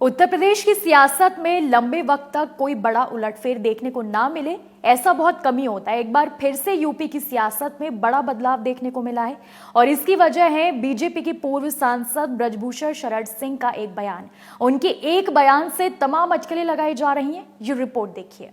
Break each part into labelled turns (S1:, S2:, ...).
S1: उत्तर प्रदेश की सियासत में लंबे वक्त तक कोई बड़ा उलटफेर देखने को ना मिले, ऐसा बहुत कम ही होता है। एक बार फिर से यूपी की सियासत में बड़ा बदलाव देखने को मिला है और इसकी वजह है बीजेपी के पूर्व सांसद ब्रजभूषण शरण सिंह का एक बयान। उनके एक बयान से तमाम अटकलें लगाई जा रही हैं। ये रिपोर्ट देखिए।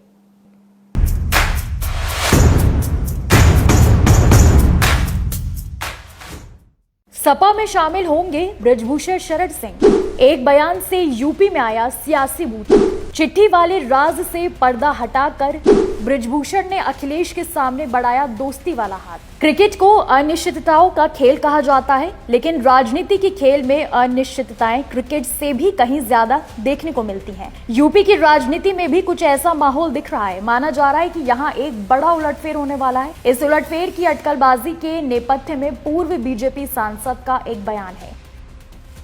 S1: सपा में शामिल होंगे ब्रजभूषण शरण सिंह। एक बयान से यूपी में आया सियासी बूता। चिट्ठी वाले राज से पर्दा हटाकर ब्रजभूषण ने अखिलेश के सामने बढ़ाया दोस्ती वाला हाथ। क्रिकेट को अनिश्चितताओं का खेल कहा जाता है, लेकिन राजनीति के खेल में अनिश्चितताएं क्रिकेट से भी कहीं ज्यादा देखने को मिलती हैं। यूपी की राजनीति में भी कुछ ऐसा माहौल दिख रहा है। माना जा रहा है कि यहाँ एक बड़ा उलटफेर होने वाला है। इस उलटफेर की अटकलबाजी के नेपथ्य में पूर्व बीजेपी सांसद का एक बयान है।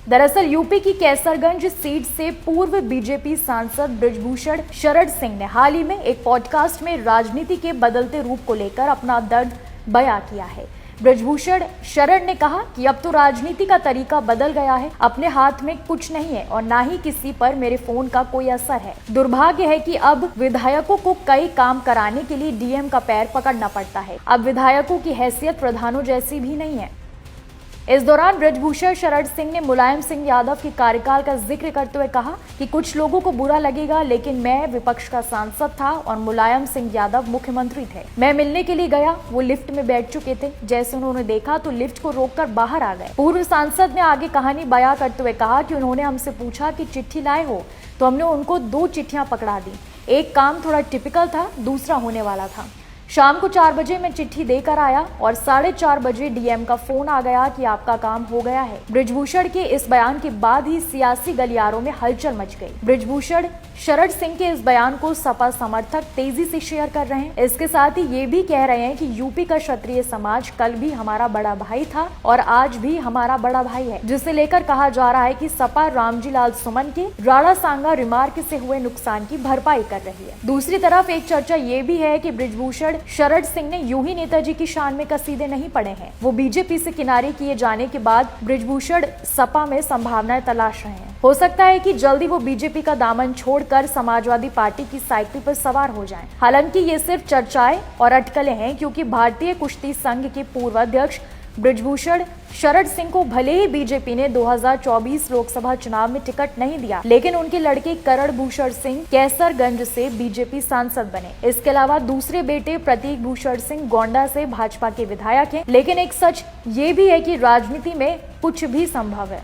S1: दरअसल यूपी की कैसरगंज सीट से पूर्व बीजेपी सांसद ब्रजभूषण शरण सिंह ने हाल ही में एक पॉडकास्ट में राजनीति के बदलते रूप को लेकर अपना दर्द बयां किया है। ब्रजभूषण शरण ने कहा कि अब तो राजनीति का तरीका बदल गया है, अपने हाथ में कुछ नहीं है और ना ही किसी पर मेरे फोन का कोई असर है। दुर्भाग्य है कि अब विधायकों को कई काम कराने के लिए डीएम का पैर पकड़ना पड़ता है। अब विधायकों की हैसियत प्रधानों जैसी भी नहीं है। इस दौरान ब्रजभूषण शरण सिंह ने मुलायम सिंह यादव के कार्यकाल का जिक्र करते हुए कहा कि कुछ लोगों को बुरा लगेगा, लेकिन मैं विपक्ष का सांसद था और मुलायम सिंह यादव मुख्यमंत्री थे। मैं मिलने के लिए गया, वो लिफ्ट में बैठ चुके थे। जैसे उन्होंने देखा तो लिफ्ट को रोककर बाहर आ गए। पूर्व सांसद ने आगे कहानी बयां करते हुए कहा कि उन्होंने हमसे पूछा कि चिट्ठी लाए हो, तो हमने उनको 2 चिट्ठियां पकड़ा दी। एक काम थोड़ा टिपिकल था, दूसरा होने वाला था। शाम को 4 बजे मैं चिट्ठी देकर आया और 4:30 बजे डीएम का फोन आ गया कि आपका काम हो गया है। ब्रजभूषण के इस बयान के बाद ही सियासी गलियारों में हलचल मच गई। ब्रजभूषण शरण सिंह के इस बयान को सपा समर्थक तेजी से शेयर कर रहे हैं। इसके साथ ही ये भी कह रहे हैं कि यूपी का क्षत्रिय समाज कल भी हमारा बड़ा भाई था और आज भी हमारा बड़ा भाई है, जिसे लेकर कहा जा रहा है कि सपा रामजी लाल सुमन के राणा सांगा रिमार्क से हुए नुकसान की भरपाई कर रही है। दूसरी तरफ एक चर्चा ये भी है कि ब्रजभूषण शरण सिंह ने यूं ही नेताजी की शान में कसीदे नहीं पड़े हैं। वो बीजेपी से किनारे किए जाने के बाद ब्रजभूषण सपा में संभावनाएं तलाश रहे हैं। हो सकता है कि जल्दी वो बीजेपी का दामन छोड़कर समाजवादी पार्टी की साइकिल पर सवार हो जाएं। हालांकि ये सिर्फ चर्चाएं और अटकलें हैं, क्योंकि भारतीय कुश्ती संघ के पूर्व अध्यक्ष ब्रजभूषण शरण सिंह को भले ही बीजेपी ने 2024 लोकसभा चुनाव में टिकट नहीं दिया, लेकिन उनके लड़के करण भूषण सिंह कैसरगंज से बीजेपी सांसद बने। इसके अलावा दूसरे बेटे प्रतीक भूषण सिंह गोंडा से भाजपा के विधायक हैं। लेकिन एक सच ये भी है कि राजनीति में कुछ भी संभव है।